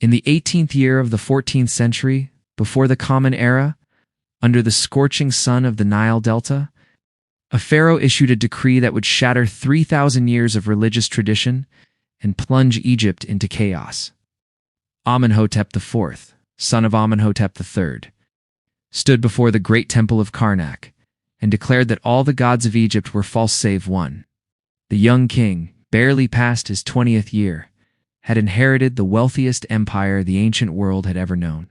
In the 18th year of the 14th century, before the Common Era, under the scorching sun of the Nile Delta, a pharaoh issued a decree that would shatter 3,000 years of religious tradition and plunge Egypt into chaos. Amenhotep the Fourth, son of Amenhotep the Third, stood before the great temple of Karnak and declared that all the gods of Egypt were false save one. The young king, barely past his 20th year, had inherited the wealthiest empire the ancient world had ever known.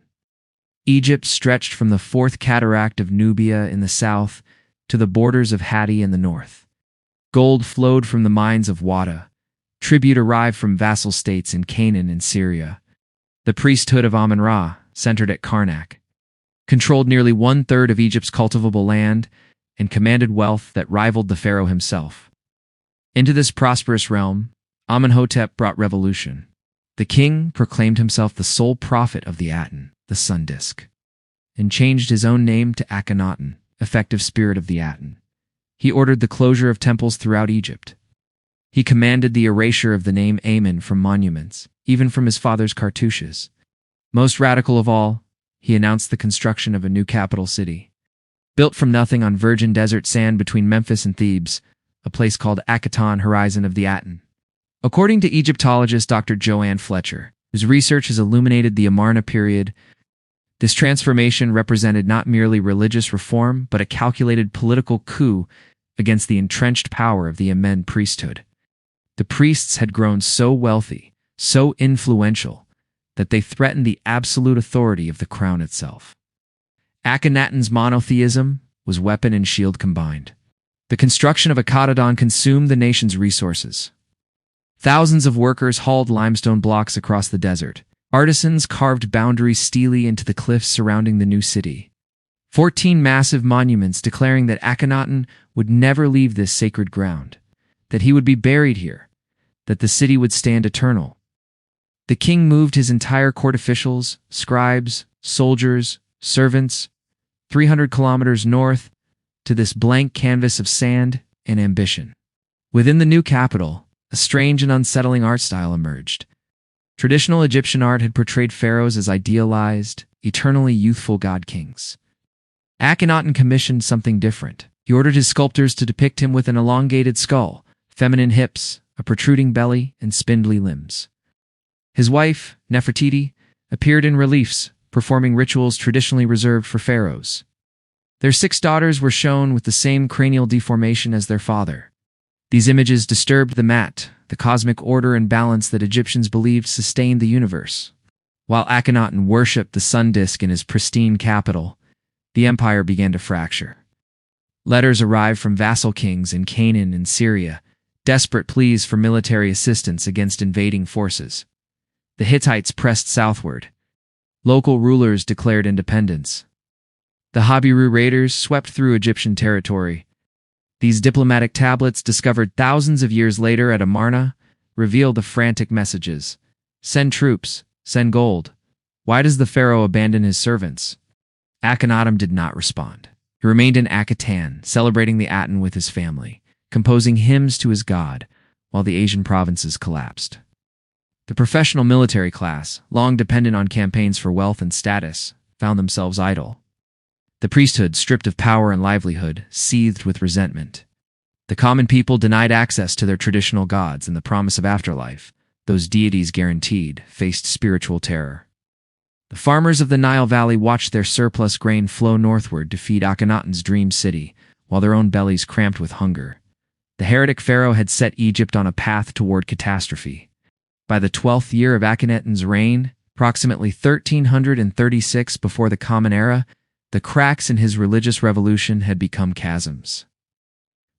Egypt stretched from the fourth cataract of Nubia in the south to the borders of Hatti in the north. Gold flowed from the mines of Wada. Tribute arrived from vassal states in Canaan and Syria. The priesthood of Amun-Ra, centered at Karnak, controlled nearly one-third of Egypt's cultivable land and commanded wealth that rivaled the pharaoh himself. Into this prosperous realm, Amenhotep brought revolution. The king proclaimed himself the sole prophet of the Aten, the sun disk, and changed his own name to Akhenaten, effective spirit of the Aten. He ordered the closure of temples throughout Egypt. He commanded the erasure of the name Amen from monuments, even from his father's cartouches. Most radical of all, he announced the construction of a new capital city. Built from nothing on virgin desert sand between Memphis and Thebes, a place called Akhenaten, horizon of the Aten. According to Egyptologist Dr. Joann Fletcher, whose research has illuminated the Amarna period, this transformation represented not merely religious reform, but a calculated political coup against the entrenched power of the Amen priesthood. The priests had grown so wealthy, so influential, that they threatened the absolute authority of the crown itself. Akhenaten's monotheism was weapon and shield combined. The construction of Akhenaten consumed the nation's resources. Thousands of workers hauled limestone blocks across the desert. Artisans carved boundaries steely into the cliffs surrounding the new city. 14 massive monuments declaring that Akhenaten would never leave this sacred ground, that he would be buried here, that the city would stand eternal. The king moved his entire court officials, scribes, soldiers, servants, 300 kilometers north to this blank canvas of sand and ambition. Within the new capital, a strange and unsettling art style emerged. Traditional Egyptian art had portrayed pharaohs as idealized, eternally youthful god-kings. Akhenaten commissioned something different. He ordered his sculptors to depict him with an elongated skull, feminine hips, a protruding belly, and spindly limbs. His wife, Nefertiti, appeared in reliefs, performing rituals traditionally reserved for pharaohs. Their 6 daughters were shown with the same cranial deformation as their father. These images disturbed the Mat, the cosmic order and balance that Egyptians believed sustained the universe. While Akhenaten worshipped the sun disk in his pristine capital, the empire began to fracture. Letters arrived from vassal kings in Canaan and Syria, desperate pleas for military assistance against invading forces. The Hittites pressed southward. Local rulers declared independence. The Habiru raiders swept through Egyptian territory. These diplomatic tablets, discovered thousands of years later at Amarna, reveal the frantic messages. Send troops, send gold. Why does the pharaoh abandon his servants? Akhenaten did not respond. He remained in Akhenaten, celebrating the Aten with his family, composing hymns to his god, while the Asian provinces collapsed. The professional military class, long dependent on campaigns for wealth and status, found themselves idle. The priesthood, stripped of power and livelihood, seethed with resentment. The common people, denied access to their traditional gods and the promise of afterlife, those deities guaranteed, faced spiritual terror. The farmers of the Nile Valley watched their surplus grain flow northward to feed Akhenaten's dream city, while their own bellies cramped with hunger. The heretic pharaoh had set Egypt on a path toward catastrophe. By the 12th year of Akhenaten's reign, approximately 1336 before the Common Era, the cracks in his religious revolution had become chasms.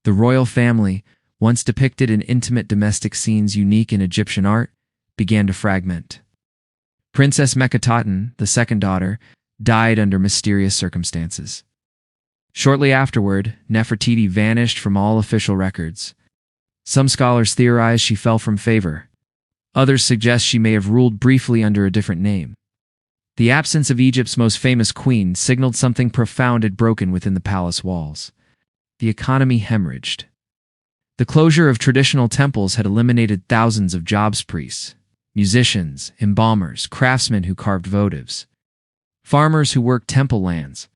The royal family, once depicted in intimate domestic scenes unique in Egyptian art, began to fragment. Princess Menkaten, the second daughter, died under mysterious circumstances. Shortly afterward, Nefertiti vanished from all official records. Some scholars theorize she fell from favor. Others suggest she may have ruled briefly under a different name. The absence of Egypt's most famous queen signaled something profound had broken within the palace walls. The economy hemorrhaged. The closure of traditional temples had eliminated thousands of jobs priests. musicians, embalmers, craftsmen who carved votives, farmers who worked temple lands.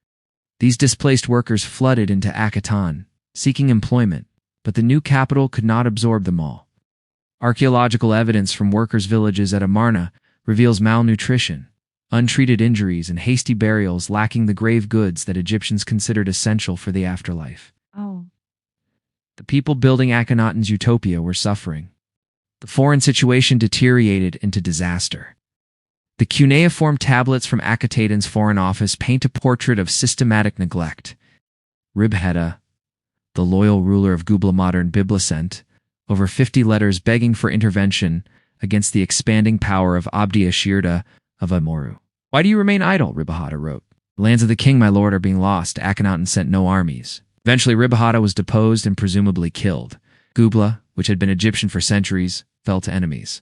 These displaced workers flooded into Akhenaten, seeking employment, but the new capital could not absorb them all. Archaeological evidence from workers' villages at Amarna reveals malnutrition, untreated injuries, and hasty burials lacking the grave goods that Egyptians considered essential for the afterlife. Oh. The people building Akhenaten's utopia were suffering. The foreign situation deteriorated into disaster. The cuneiform tablets from Akhenaten's foreign office paint a portrait of systematic neglect. Ribheta, the loyal ruler of Kubla modern Bibla, sent over 50 letters begging for intervention against the expanding power of Abdi Ashirda of Amurru. "Why do you remain idle?" Ribheta wrote. "The lands of the king, my lord, are being lost." Akhenaten sent no armies. Eventually, Ribheta was deposed and presumably killed. Kubla, which had been Egyptian for centuries, fell to enemies.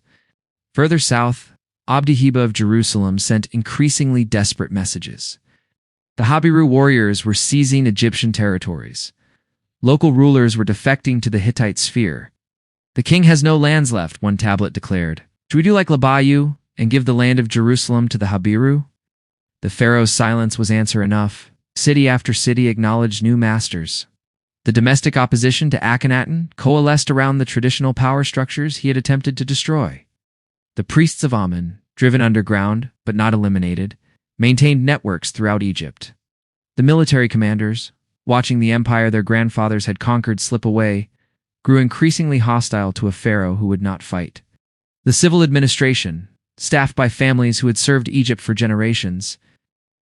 Further south, Abdi Hiba of Jerusalem sent increasingly desperate messages. The Habiru warriors were seizing Egyptian territories. Local rulers were defecting to the Hittite sphere. "The king has no lands left," one tablet declared. "Should we do like Labayu and give the land of Jerusalem to the Habiru?" The pharaoh's silence was answer enough. City after city acknowledged new masters. The domestic opposition to Akhenaten coalesced around the traditional power structures he had attempted to destroy. The priests of Amen, driven underground but not eliminated, maintained networks throughout Egypt. The military commanders, watching the empire their grandfathers had conquered slip away, grew increasingly hostile to a pharaoh who would not fight. The civil administration, staffed by families who had served Egypt for generations,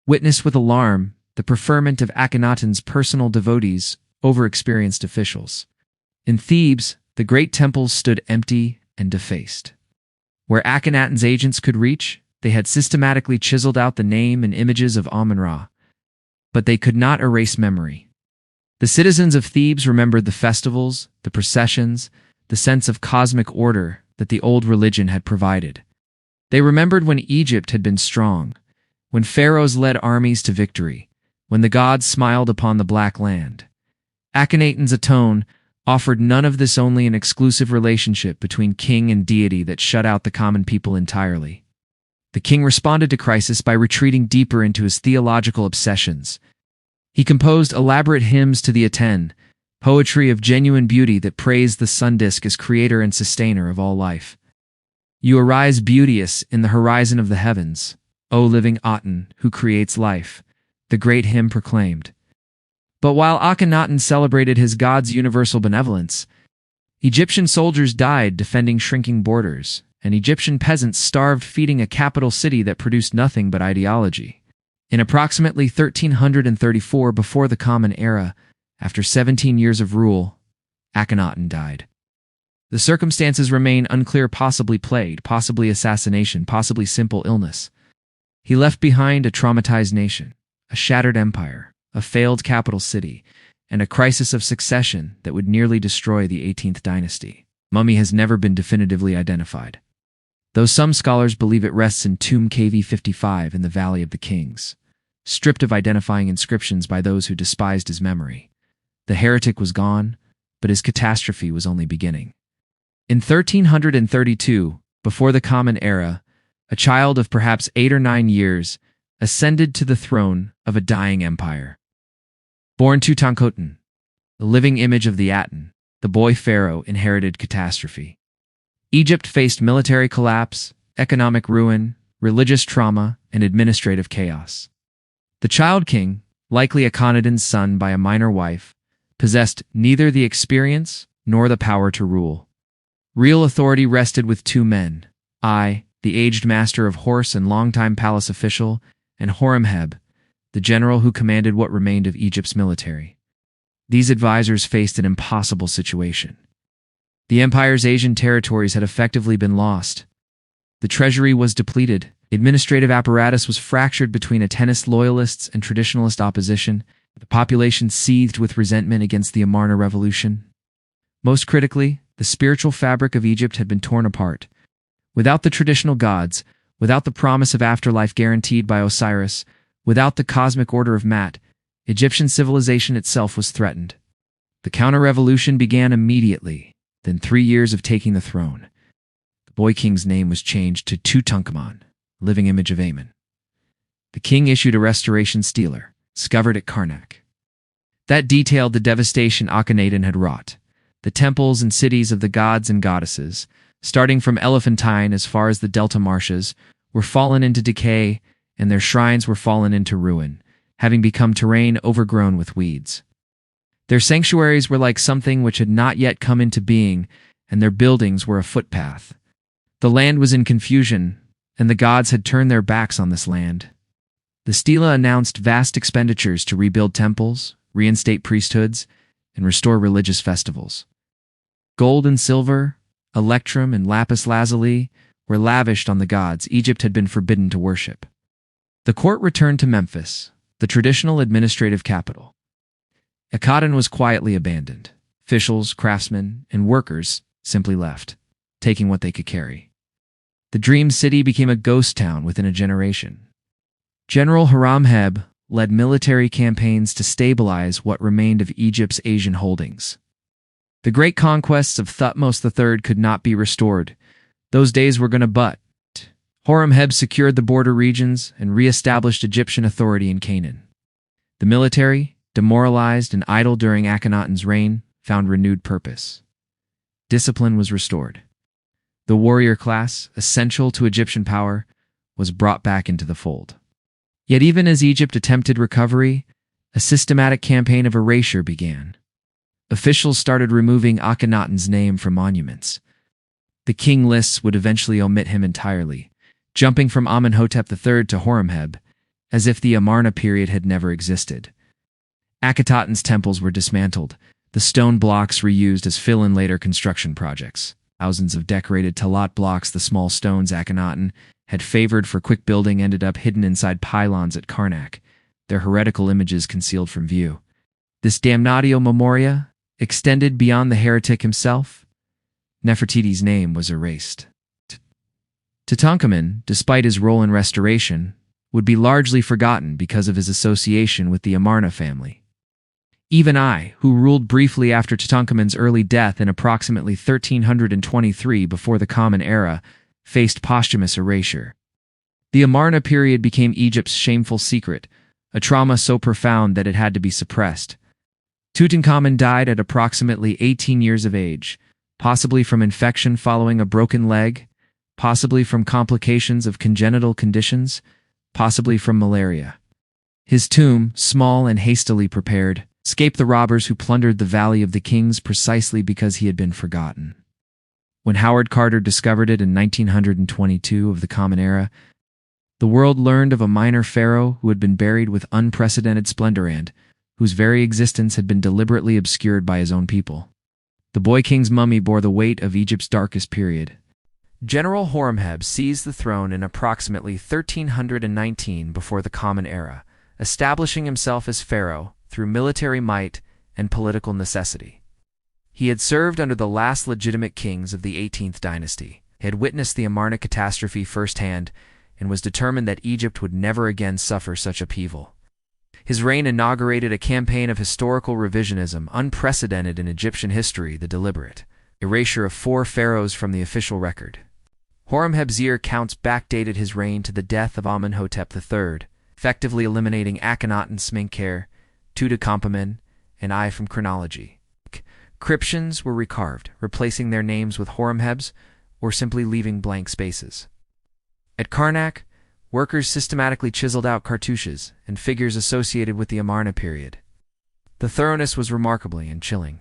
witnessed with alarm the preferment of Akhenaten's personal devotees over experienced officials. In Thebes, the great temples stood empty and defaced. Where Akhenaten's agents could reach, they had systematically chiseled out the name and images of Amun-Ra, but they could not erase memory. The citizens of Thebes remembered the festivals, the processions, the sense of cosmic order that the old religion had provided. They remembered when Egypt had been strong, when pharaohs led armies to victory, when the gods smiled upon the Black Land. Akhenaten's Aton offered none of this, only an exclusive relationship between king and deity that shut out the common people entirely. The king responded to crisis by retreating deeper into his theological obsessions. He composed elaborate hymns to the Aten, poetry of genuine beauty that praised the sun disk as creator and sustainer of all life. "You arise beauteous in the horizon of the heavens, O living Aten, who creates life," the great hymn proclaimed. But while Akhenaten celebrated his god's universal benevolence, Egyptian soldiers died defending shrinking borders, and Egyptian peasants starved feeding a capital city that produced nothing but ideology. In approximately 1334 before the Common Era, after 17 years of rule, Akhenaten died. The circumstances remain unclear, possibly plague, possibly assassination, possibly simple illness. He left behind a traumatized nation, a shattered empire, a failed capital city, and a crisis of succession that would nearly destroy the 18th dynasty. Mummy has never been definitively identified, though some scholars believe it rests in Tomb KV55 in the Valley of the Kings, stripped of identifying inscriptions by those who despised his memory. The heretic was gone, but his catastrophe was only beginning. In 1332, before the Common Era, a child of perhaps 8 or 9 years ascended to the throne of a dying empire. Born Tutankhamun, the living image of the Aten, the boy pharaoh inherited catastrophe. Egypt faced military collapse, economic ruin, religious trauma, and administrative chaos. The child king, likely Akhenaten's son by a minor wife, possessed neither the experience nor the power to rule. Real authority rested with 2 men, the aged master of Horus and longtime palace official, and Horemheb, the general who commanded what remained of Egypt's military. These advisors faced an impossible situation. The empire's Asian territories had effectively been lost. The treasury was depleted, administrative apparatus was fractured between Atenist loyalists and traditionalist opposition, the population seethed with resentment against the Amarna revolution. Most critically, the spiritual fabric of Egypt had been torn apart. Without the traditional gods, without the promise of afterlife guaranteed by Osiris, without the cosmic order of Mat, Egyptian civilization itself was threatened. The counter-revolution began immediately, then 3 years of taking the throne. The The boy king's name was changed to Tutankhamun, living image of Amen. The king issued a restoration stele, discovered at Karnak. That detailed the devastation Akhenaten had wrought. The temples and cities of the gods and goddesses, starting from Elephantine as far as the Delta marshes, were fallen into decay, and their shrines were fallen into ruin, having become terrain overgrown with weeds. Their sanctuaries were like something which had not yet come into being, and their buildings were a footpath. The land was in confusion, and the gods had turned their backs on this land. The stele announced vast expenditures to rebuild temples, reinstate priesthoods, and restore religious festivals. Gold and silver, electrum and lapis lazuli were lavished on the gods Egypt had been forbidden to worship. The court returned to Memphis, the traditional administrative capital. Akhenaten was quietly abandoned. Officials, craftsmen, and workers simply left, taking what they could carry. The dreamed city became a ghost town within a generation. General Horemheb led military campaigns to stabilize what remained of Egypt's Asian holdings. The great conquests of Thutmose III could not be restored. Those days were gonna but. Horemheb secured the border regions and re-established Egyptian authority in Canaan. The military, demoralized and idle during Akhenaten's reign, found renewed purpose. Discipline was restored. The warrior class, essential to Egyptian power, was brought back into the fold. Yet even as Egypt attempted recovery, a systematic campaign of erasure began. Officials started removing Akhenaten's name from monuments. The king lists would eventually omit him entirely, jumping from Amenhotep the Third to Horemheb, as if the Amarna period had never existed. Akhenaten's temples were dismantled, the stone blocks reused as fill in later construction projects. Thousands of decorated talat blocks, the small stones Akhenaten had favored for quick building, ended up hidden inside pylons at Karnak, their heretical images concealed from view. This damnatio memoria extended beyond the heretic himself. Nefertiti's name was erased. Tutankhamun, despite his role in restoration, would be largely forgotten because of his association with the Amarna family. Even I, who ruled briefly after Tutankhamun's early death in approximately 1323 before the Common Era, faced posthumous erasure. The Amarna period became Egypt's shameful secret, a trauma so profound that it had to be suppressed. Tutankhamun died at approximately 18 years of age, possibly from infection following a broken leg, possibly from complications of congenital conditions, possibly from malaria. His tomb, small and hastily prepared, escaped the robbers who plundered the Valley of the Kings precisely because he had been forgotten. When Howard Carter discovered it in 1922 of the Common Era, the world learned of a minor pharaoh who had been buried with unprecedented splendor and whose very existence had been deliberately obscured by his own people. The boy king's mummy bore the weight of Egypt's darkest period. General Horemheb seized the throne in approximately 1319 before the Common Era, establishing himself as pharaoh through military might and political necessity. He had served under the last legitimate kings of the 18th dynasty. He had witnessed the Amarna catastrophe firsthand and was determined that Egypt would never again suffer such upheaval. His reign inaugurated a campaign of historical revisionism unprecedented in Egyptian history, the deliberate erasure of 4 pharaohs from the official record. Horemheb's year counts backdated his reign to the death of Amenhotep the Third, effectively eliminating Akhenaten, Smenkhare, Tutankhamun, and I from chronology. Inscriptions were recarved, replacing their names with Horemheb's or simply leaving blank spaces. At Karnak, workers systematically chiseled out cartouches and figures associated with the Amarna period. The thoroughness was remarkably and chilling.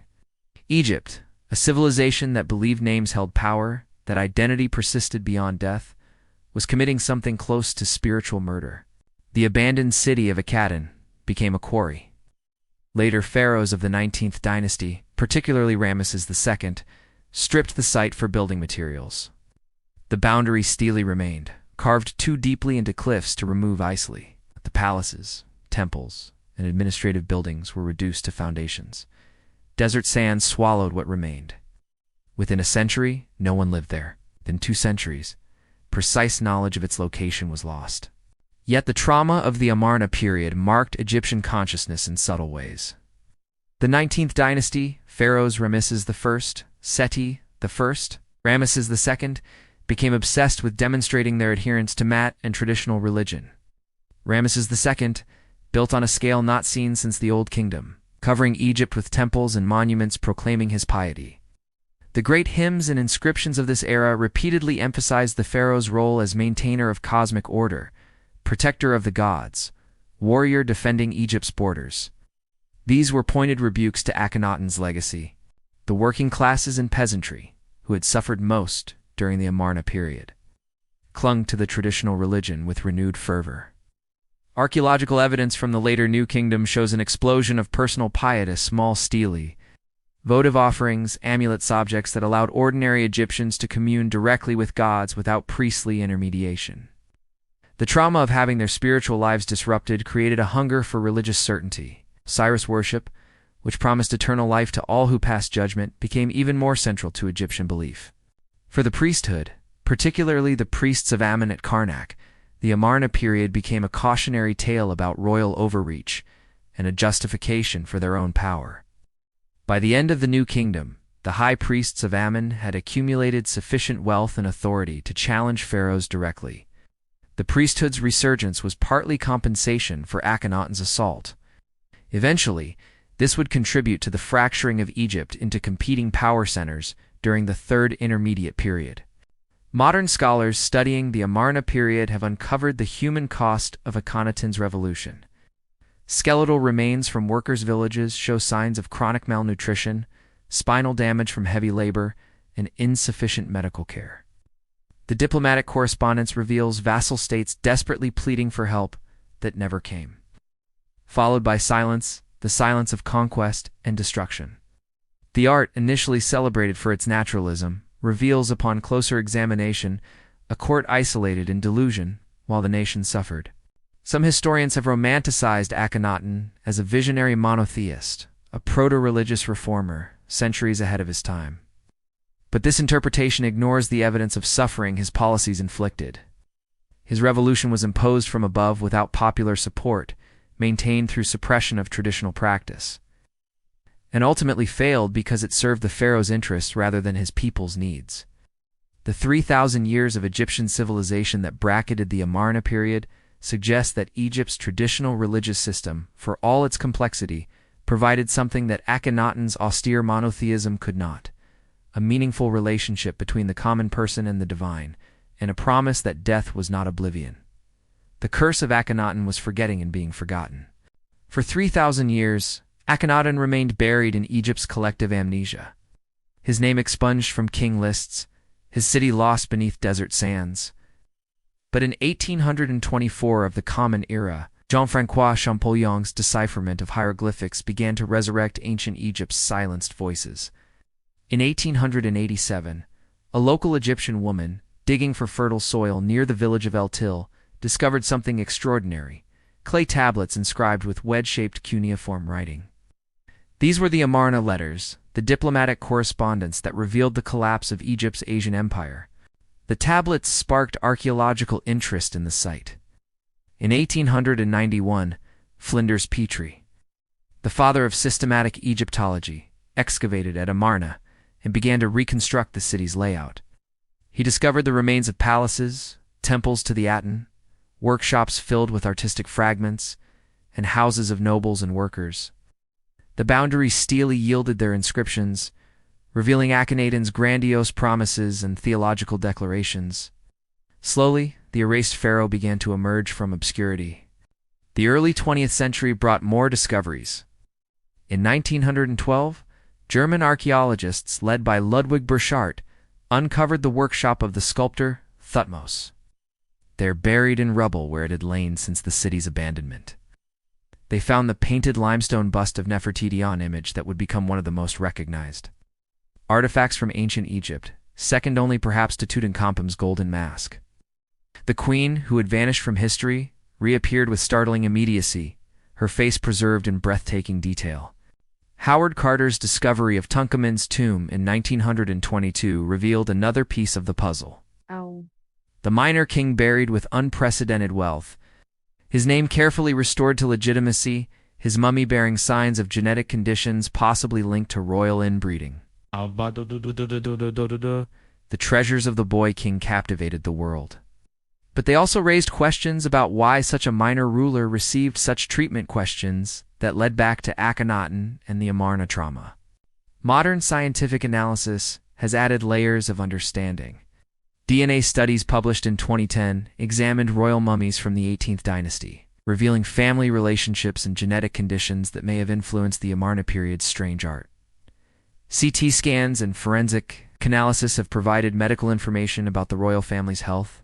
Egypt, a civilization that believed names held power, that identity persisted beyond death, was committing something close to spiritual murder. The abandoned city of Akhenaten became a quarry. Later pharaohs of the 19th dynasty, particularly Ramesses II, stripped the site for building materials. The boundary stele remained, carved too deeply into cliffs to remove easily. The palaces, temples, and administrative buildings were reduced to foundations. Desert sands swallowed what remained. Within a century, no one lived there. Within 2 centuries, precise knowledge of its location was lost. Yet the trauma of the Amarna period marked Egyptian consciousness in subtle ways. The 19th dynasty, pharaohs Ramesses I, Seti I, Ramesses II, became obsessed with demonstrating their adherence to Mat and traditional religion. Ramesses II, built on a scale not seen since the Old Kingdom, covering Egypt with temples and monuments proclaiming his piety. The great hymns and inscriptions of this era repeatedly emphasized the pharaoh's role as maintainer of cosmic order, protector of the gods, warrior defending Egypt's borders. These were pointed rebukes to Akhenaten's legacy, the working classes and peasantry, who had suffered most during the Amarna period, clung to the traditional religion with renewed fervor. Archaeological evidence from the later New Kingdom shows an explosion of personal piety, small stelae, votive offerings, amulet objects that allowed ordinary Egyptians to commune directly with gods without priestly intermediation. The trauma of having their spiritual lives disrupted created a hunger for religious certainty. Osiris worship, which promised eternal life to all who passed judgment, became even more central to Egyptian belief. For the priesthood, particularly the priests of Amen at Karnak, the Amarna period became a cautionary tale about royal overreach and a justification for their own power. By the end of the New Kingdom, the high priests of Amen had accumulated sufficient wealth and authority to challenge pharaohs directly. The priesthood's resurgence was partly compensation for Akhenaten's assault. Eventually, this would contribute to the fracturing of Egypt into competing power centers during the Third Intermediate Period. Modern scholars studying the Amarna period have uncovered the human cost of Akhenaten's revolution. Skeletal remains from workers' villages show signs of chronic malnutrition, spinal damage from heavy labor, and insufficient medical care. The diplomatic correspondence reveals vassal states desperately pleading for help that never came, followed by silence, the silence of conquest and destruction. The art, initially celebrated for its naturalism, reveals upon closer examination a court isolated in delusion while the nation suffered. Some historians have romanticized Akhenaten as a visionary monotheist, a proto-religious reformer, centuries ahead of his time. But this interpretation ignores the evidence of suffering his policies inflicted. His revolution was imposed from above without popular support, maintained through suppression of traditional practice, and ultimately failed because it served the pharaoh's interests rather than his people's needs. The 3,000 years of Egyptian civilization that bracketed the Amarna period suggest that Egypt's traditional religious system, for all its complexity, provided something that Akhenaten's austere monotheism could not: a meaningful relationship between the common person and the divine, and a promise that death was not oblivion. The curse of Akhenaten was forgetting and being forgotten. For 3,000 years, Akhenaten remained buried in Egypt's collective amnesia. His name expunged from king lists, his city lost beneath desert sands. But in 1824 of the Common Era, Jean-François Champollion's decipherment of hieroglyphics began to resurrect ancient Egypt's silenced voices. In 1887, a local Egyptian woman, digging for fertile soil near the village of El Til, discovered something extraordinary: clay tablets inscribed with wedge-shaped cuneiform writing. These were the Amarna letters, the diplomatic correspondence that revealed the collapse of Egypt's Asian empire. The tablets sparked archaeological interest in the site. In 1891, Flinders Petrie, the father of systematic Egyptology, excavated at Amarna and began to reconstruct the city's layout. He discovered the remains of palaces, temples to the Aten, workshops filled with artistic fragments, and houses of nobles and workers. The boundaries steely yielded their inscriptions, revealing Akhenaten's grandiose promises and theological declarations. Slowly, the erased pharaoh began to emerge from obscurity. The early 20th century brought more discoveries. In 1912, German archaeologists led by Ludwig Burchard uncovered the workshop of the sculptor Thutmose, there buried in rubble where it had lain since the city's abandonment. They found the painted limestone bust of Nefertiti image that would become one of the most recognized artifacts from ancient Egypt, second only perhaps to Tutankhamun's golden mask. The queen, who had vanished from history, reappeared with startling immediacy, her face preserved in breathtaking detail. Howard Carter's discovery of Tutankhamun's tomb in 1922 revealed another piece of the puzzle. The minor king buried with unprecedented wealth, his name carefully restored to legitimacy, his mummy bearing signs of genetic conditions possibly linked to royal inbreeding. The the treasures of the boy king captivated the world. But they also raised questions about why such a minor ruler received such treatment, questions that led back to Akhenaten and the Amarna trauma. Modern scientific analysis has added layers of understanding. DNA studies published in 2010 examined royal mummies from the 18th dynasty, revealing family relationships and genetic conditions that may have influenced the Amarna period's strange art. CT scans and forensic analysis have provided medical information about the royal family's health.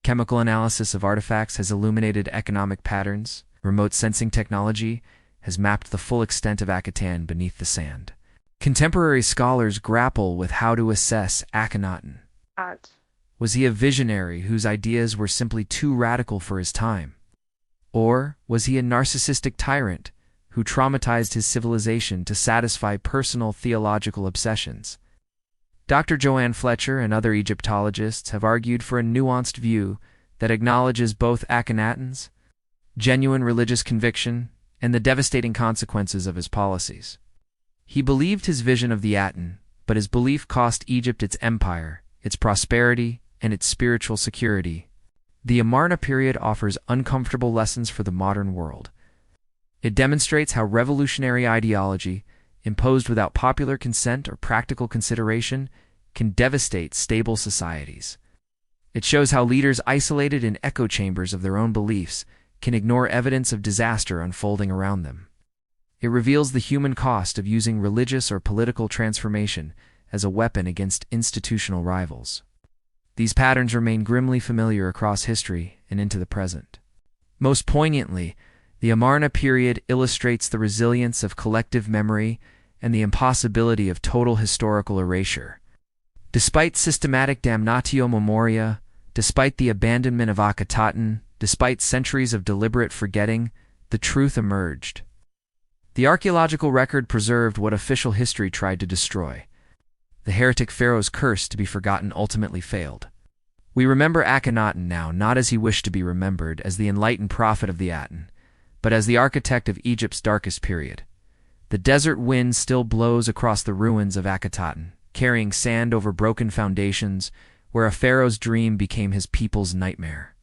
Chemical analysis of artifacts has illuminated economic patterns. Remote sensing technology has mapped the full extent of Akhenaten beneath the sand. Contemporary scholars grapple with how to assess Akhenaten. Was he a visionary whose ideas were simply too radical for his time? Or was he a narcissistic tyrant who traumatized his civilization to satisfy personal theological obsessions? Dr. Joann Fletcher and other Egyptologists have argued for a nuanced view that acknowledges both Akhenaten's genuine religious conviction and the devastating consequences of his policies. He believed his vision of the Aten, but his belief cost Egypt its empire, its prosperity, and its spiritual security. The Amarna period offers uncomfortable lessons for the modern world. It demonstrates how revolutionary ideology, imposed without popular consent or practical consideration, can devastate stable societies. It shows how leaders isolated in echo chambers of their own beliefs can ignore evidence of disaster unfolding around them. It reveals the human cost of using religious or political transformation as a weapon against institutional rivals. These patterns remain grimly familiar across history and into the present. Most poignantly, the Amarna period illustrates the resilience of collective memory and the impossibility of total historical erasure. Despite systematic damnatio memoria, despite the abandonment of Akhenaten, despite centuries of deliberate forgetting, the truth emerged. The archaeological record preserved what official history tried to destroy. The heretic pharaoh's curse to be forgotten ultimately failed. We remember Akhenaten now not as he wished to be remembered, as the enlightened prophet of the Aten, but as the architect of Egypt's darkest period. The desert wind still blows across the ruins of Akhenaten, carrying sand over broken foundations, where a pharaoh's dream became his people's nightmare.